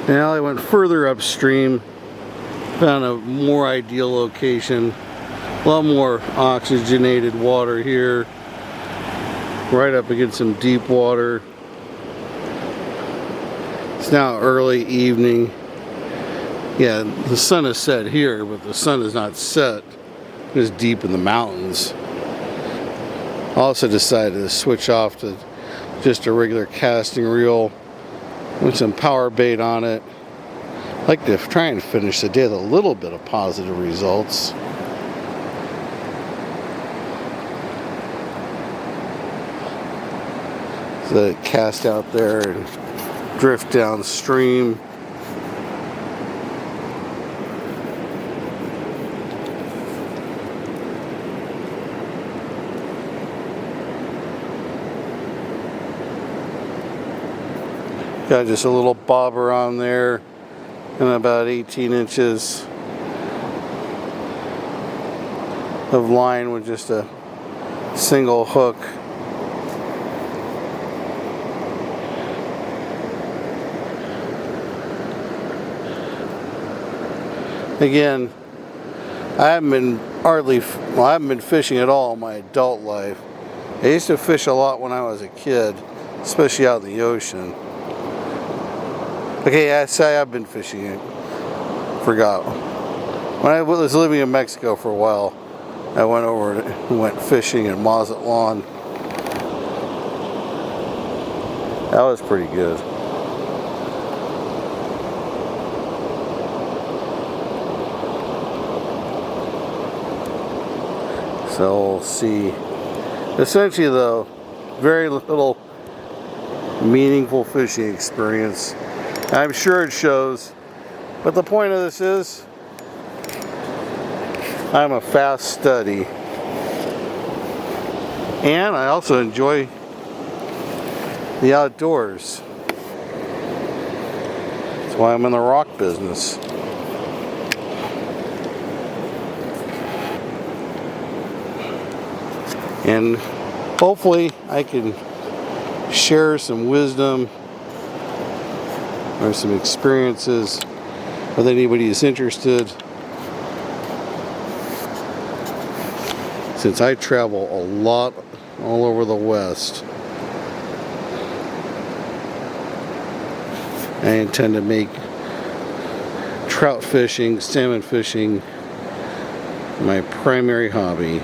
Now I went further upstream, found a more ideal location, a lot more oxygenated water here, right up against some deep water. It's now early evening. Yeah, the sun is set here, but the sun is not set. It's deep in the mountains. I also decided to switch off to just a regular casting reel with some power bait on it. I like to try and finish the day with a little bit of positive results. So that cast out there and drift downstream. Got just a little bobber on there and about 18 inches of line with just a single hook. Again, I haven't been fishing at all in my adult life. I used to fish a lot when I was a kid, especially out in the ocean. Okay, I say I've been fishing. Forgot. When I was living in Mexico for a while, I went fishing in Mazatlan. That was pretty good. So we'll see. Essentially, though, very little meaningful fishing experience. I'm sure it shows, but the point of this is I'm a fast study, and I also enjoy the outdoors. That's why I'm in the rock business. And hopefully I can share some wisdom or some experiences with anybody who's interested. Since I travel a lot all over the West, I intend to make trout fishing, salmon fishing my primary hobby.